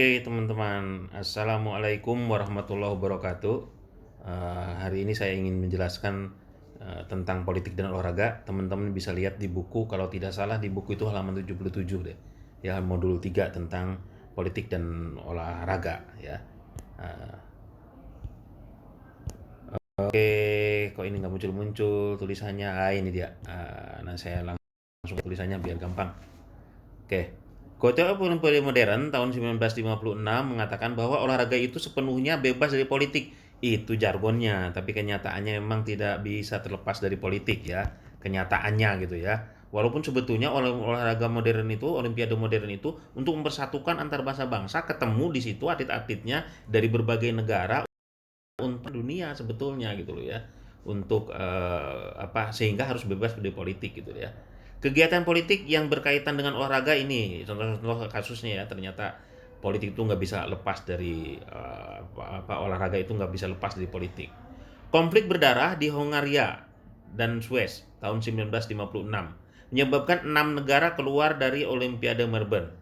Oke teman-teman, Assalamualaikum warahmatullahi wabarakatuh. Hari ini saya ingin menjelaskan tentang politik dan olahraga. Teman-teman bisa lihat di buku, kalau tidak salah di buku itu halaman 77 deh. Ya, modul 3 tentang politik dan olahraga ya. Uh, Oke, kok ini nggak muncul-muncul tulisannya? Ini dia. Nah, saya langsung ke tulisannya biar gampang. Oke. Kota Olimpiade Modern tahun 1956 mengatakan bahwa olahraga itu sepenuhnya bebas dari politik. Itu jargonnya, tapi kenyataannya memang tidak bisa terlepas dari politik ya. Kenyataannya gitu ya. Walaupun sebetulnya olahraga modern itu, Olimpiade modern itu untuk mempersatukan antar bangsa-bangsa, ketemu di situ atlet-atletnya dari berbagai negara untuk dunia sebetulnya gitu loh ya, untuk sehingga harus bebas dari politik gitu ya. Kegiatan politik yang berkaitan dengan olahraga ini contoh-contoh kasusnya ya, ternyata politik itu nggak bisa lepas dari olahraga itu nggak bisa lepas dari politik. Konflik berdarah di Hongaria dan Suez tahun 1956 menyebabkan 6 negara keluar dari Olimpiade Melbourne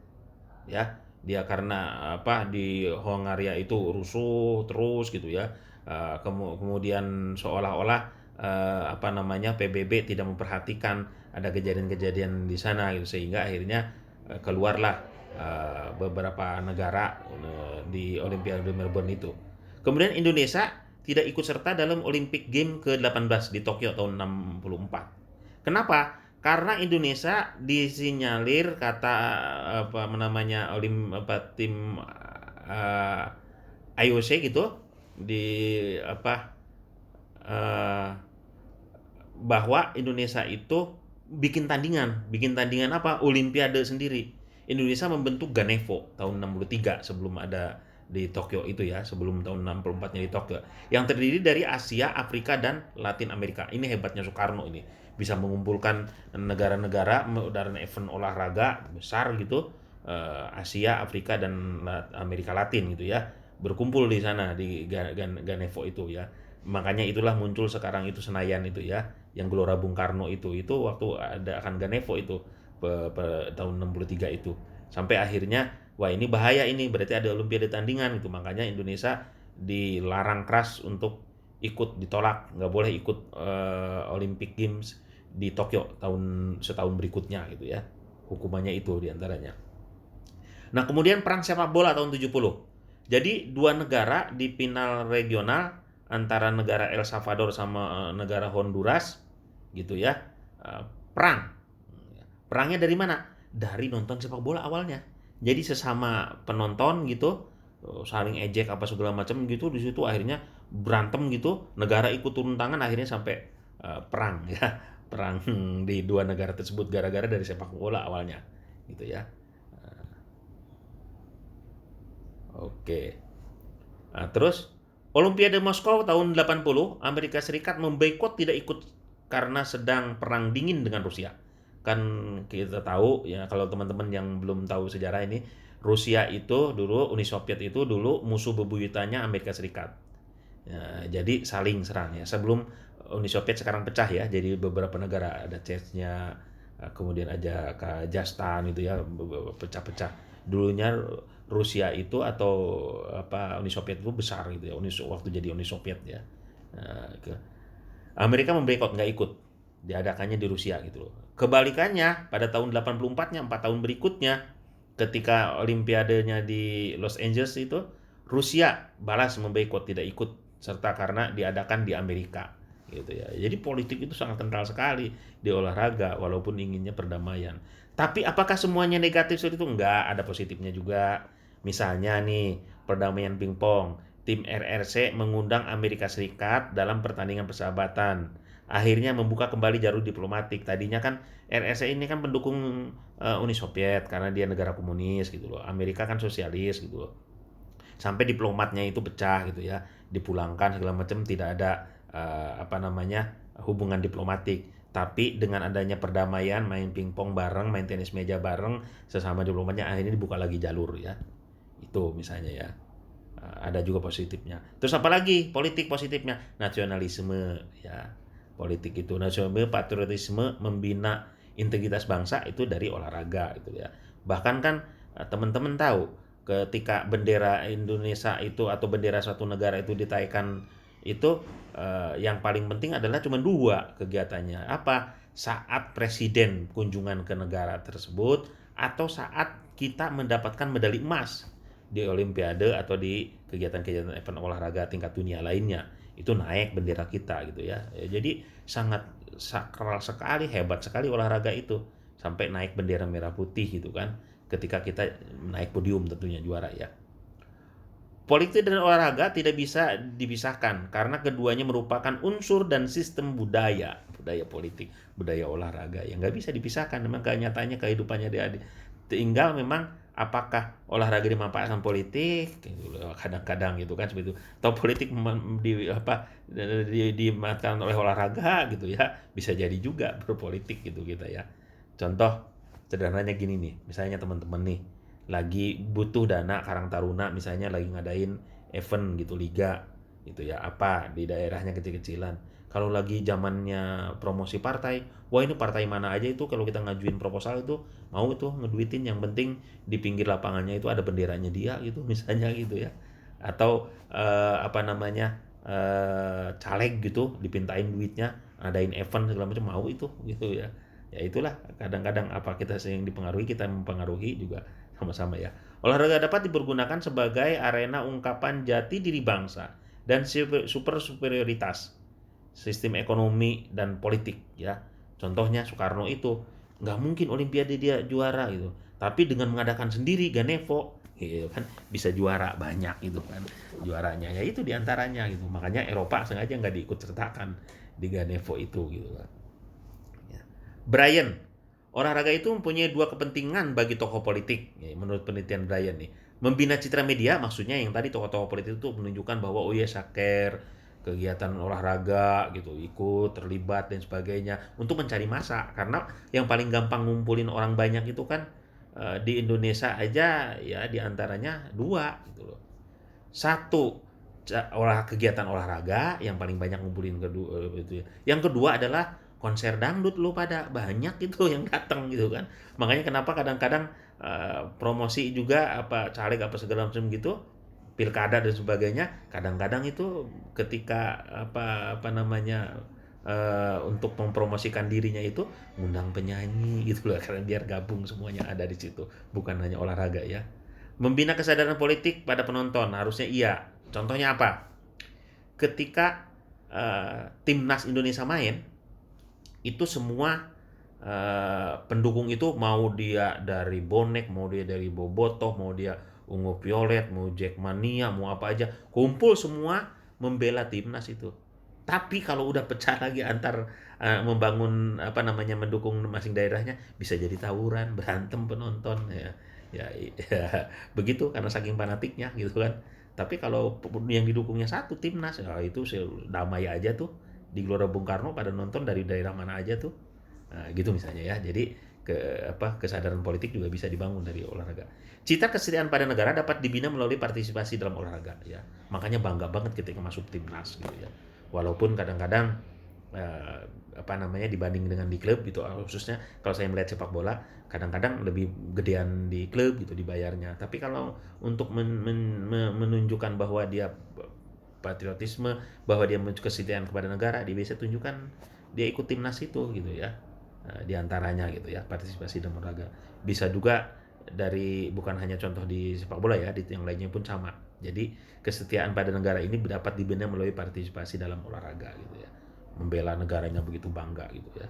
ya. Dia karena di Hongaria itu rusuh terus gitu ya. Kemudian seolah-olah PBB tidak memperhatikan ada kejadian-kejadian di sana gitu, sehingga akhirnya keluarlah beberapa negara di Olimpiade Melbourne itu. Kemudian Indonesia tidak ikut serta dalam Olympic Game ke-18 di Tokyo tahun 64. Kenapa? Karena Indonesia disinyalir kata tim IOC gitu di uh, bahwa Indonesia itu bikin tandingan apa? Olimpiade sendiri. Indonesia membentuk Ganevo tahun 63 sebelum ada di Tokyo itu ya, sebelum tahun 64-nya di Tokyo. Yang terdiri dari Asia, Afrika, dan Latin Amerika. Ini hebatnya Soekarno ini. Bisa mengumpulkan negara-negara dalam event olahraga besar gitu, Asia, Afrika, dan Amerika Latin gitu ya. Berkumpul di sana di Ganevo itu ya. Makanya itulah muncul sekarang itu Senayan itu ya, yang Gelora Bung Karno itu waktu ada akan Ganevo itu tahun 63 itu. Sampai akhirnya wah ini bahaya, ini berarti ada olimpiade tandingan gitu. Makanya Indonesia dilarang keras untuk ikut, ditolak, nggak boleh ikut Olympic Games di Tokyo setahun berikutnya gitu ya. Hukumannya itu diantaranya. Nah, kemudian perang sepak bola tahun 70. Jadi dua negara di final regional antara negara El Salvador sama negara Honduras gitu ya. eh, Perang. Perangnya dari mana? Dari nonton sepak bola awalnya. Jadi sesama penonton gitu, saling ejek apa segala macam gitu, di situ akhirnya berantem gitu, negara ikut turun tangan, akhirnya sampai perang ya. Perang di dua negara tersebut gara-gara dari sepak bola awalnya gitu ya. Oke. Nah, terus Olimpiade Moskow tahun 80, Amerika Serikat memboikot tidak ikut karena sedang perang dingin dengan Rusia. Kan kita tahu ya, kalau teman-teman yang belum tahu sejarah ini, Rusia itu dulu, Uni Soviet itu dulu musuh bebuyutannya Amerika Serikat. Ya, jadi saling serang ya. Sebelum Uni Soviet sekarang pecah ya, jadi beberapa negara ada Chechnya, kemudian ada Kazakhstan itu ya, pecah-pecah. Dulunya Rusia itu atau Uni Soviet itu besar gitu ya, waktu jadi Uni Soviet ya. Nah, Amerika memboikot, nggak ikut, diadakannya di Rusia gitu loh. Kebalikannya pada tahun 84-nya, 4 tahun berikutnya, ketika Olimpiadenya di Los Angeles itu, Rusia balas memboikot, tidak ikut serta karena diadakan di Amerika gitu ya. Jadi politik itu sangat kental sekali di olahraga walaupun inginnya perdamaian. Tapi apakah semuanya negatif seperti itu? Enggak, ada positifnya juga. Misalnya nih, perdamaian pingpong. Tim RRC mengundang Amerika Serikat dalam pertandingan persahabatan. Akhirnya membuka kembali jalur diplomatik. Tadinya kan RRC ini kan pendukung Uni Soviet karena dia negara komunis gitu loh. Amerika kan sosialis gitu loh. Sampai diplomatnya itu pecah gitu ya, dipulangkan segala macam, tidak ada hubungan diplomatik. Tapi dengan adanya perdamaian, main pingpong bareng, main tenis meja bareng sesama diplomatnya, akhirnya dibuka lagi jalur ya. Itu misalnya ya. Ada juga positifnya. Terus apalagi politik positifnya? Nasionalisme ya. Politik itu nasionalisme, patriotisme, membina integritas bangsa itu dari olahraga gitu ya. Bahkan kan teman-teman tahu ketika bendera Indonesia itu atau bendera suatu negara itu ditaikan itu yang paling penting adalah cuma dua kegiatannya. Apa? Saat presiden kunjungan ke negara tersebut atau saat kita mendapatkan medali emas di olimpiade atau di kegiatan-kegiatan event olahraga tingkat dunia lainnya. Itu naik bendera kita gitu ya. Jadi sangat sakral sekali, hebat sekali olahraga itu sampai naik bendera merah putih gitu kan. Ketika kita naik podium tentunya juara ya. Politik dan olahraga tidak bisa dipisahkan karena keduanya merupakan unsur dan sistem budaya, budaya politik, budaya olahraga yang nggak bisa dipisahkan. Memang kenyataannya kehidupannya dia tinggal memang apakah olahraga dimanfaatkan politik kadang-kadang gitu kan seperti itu, atau politik dimanfaatkan oleh olahraga gitu ya, bisa jadi juga berpolitik gitu kita ya. Contoh sederhananya gini nih, misalnya teman-teman nih lagi butuh dana Karang Taruna, misalnya lagi ngadain event gitu liga gitu ya, apa di daerahnya kecil-kecilan. Kalau lagi zamannya promosi partai, wah ini partai mana aja itu kalau kita ngajuin proposal itu mau itu ngeduitin, yang penting di pinggir lapangannya itu ada benderanya dia gitu misalnya gitu ya. Atau apa namanya caleg gitu dipintain duitnya ngadain event segala macam, mau itu gitu ya. Ya itulah kadang-kadang apa kita yang dipengaruhi, kita mempengaruhi juga sama-sama ya. Olahraga dapat dipergunakan sebagai arena ungkapan jati diri bangsa dan super superioritas sistem ekonomi dan politik ya. Contohnya Soekarno itu nggak mungkin Olimpiade dia juara gitu, tapi dengan mengadakan sendiri Ganevo gitu kan bisa juara banyak gitu kan juaranya ya, itu diantaranya gitu. Makanya Eropa sengaja nggak diikut sertakan di Ganevo itu gitu kan. Ya. Brian, olahraga itu mempunyai dua kepentingan bagi tokoh politik, ya, menurut penelitian Brian nih. Membina citra media, maksudnya yang tadi tokoh-tokoh politik itu menunjukkan bahwa oh ya saker kegiatan olahraga gitu, ikut, terlibat dan sebagainya untuk mencari massa. Karena yang paling gampang ngumpulin orang banyak itu kan di Indonesia aja ya diantaranya dua gitu loh. Satu, kegiatan olahraga yang paling banyak ngumpulin kedua itu ya. Yang kedua adalah konser dangdut, lo pada banyak itu yang datang gitu kan. Makanya kenapa kadang-kadang promosi juga apa caleg apa segala macam gitu, pilkada dan sebagainya, kadang-kadang itu ketika apa namanya untuk mempromosikan dirinya itu ngundang penyanyi gitu loh, karena biar gabung semuanya ada di situ, bukan hanya olahraga ya. Membina kesadaran politik pada penonton harusnya iya. Contohnya apa? Ketika timnas Indonesia main, itu semua pendukung itu mau dia dari bonek, mau dia dari bobotoh, mau dia ungu violet, mau Jackmania, mau apa aja, kumpul semua membela timnas itu. Tapi kalau udah pecah lagi antar membangun apa namanya mendukung masing daerahnya, bisa jadi tawuran, berantem penonton ya. Ya, begitu karena saking fanatiknya gitu kan. Tapi kalau yang didukungnya satu timnas, ya itu damai aja tuh di Gelora Bung Karno pada nonton dari daerah mana aja tuh. Nah, gitu misalnya ya. Jadi kesadaran politik juga bisa dibangun dari olahraga. Cita kesetiaan pada negara dapat dibina melalui partisipasi dalam olahraga ya. Makanya bangga banget ketika masuk timnas gitu ya. Walaupun kadang-kadang apa namanya dibanding dengan di klub gitu, khususnya kalau saya melihat sepak bola kadang-kadang lebih gedean di klub gitu dibayarnya. Tapi kalau untuk menunjukkan bahwa dia patriotisme, bahwa dia kesetiaan kepada negara, dia bisa tunjukkan dia ikut timnas itu gitu ya. Di antaranya gitu ya, partisipasi dalam olahraga. Bisa juga dari bukan hanya contoh di sepak bola ya, di yang lainnya pun sama. Jadi kesetiaan pada negara ini dapat dibina melalui partisipasi dalam olahraga gitu ya. Membela negaranya begitu bangga gitu ya.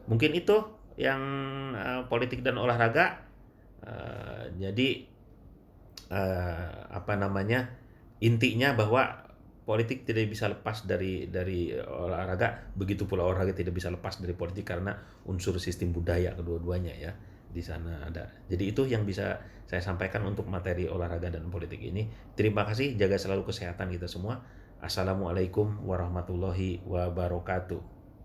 Mungkin itu yang politik dan olahraga. Jadi apa namanya intinya bahwa politik tidak bisa lepas dari olahraga, begitu pula olahraga tidak bisa lepas dari politik karena unsur sistem budaya kedua-duanya ya di sana ada. Jadi itu yang bisa saya sampaikan untuk materi olahraga dan politik ini. Terima kasih, jaga selalu kesehatan kita semua. Assalamualaikum warahmatullahi wabarakatuh.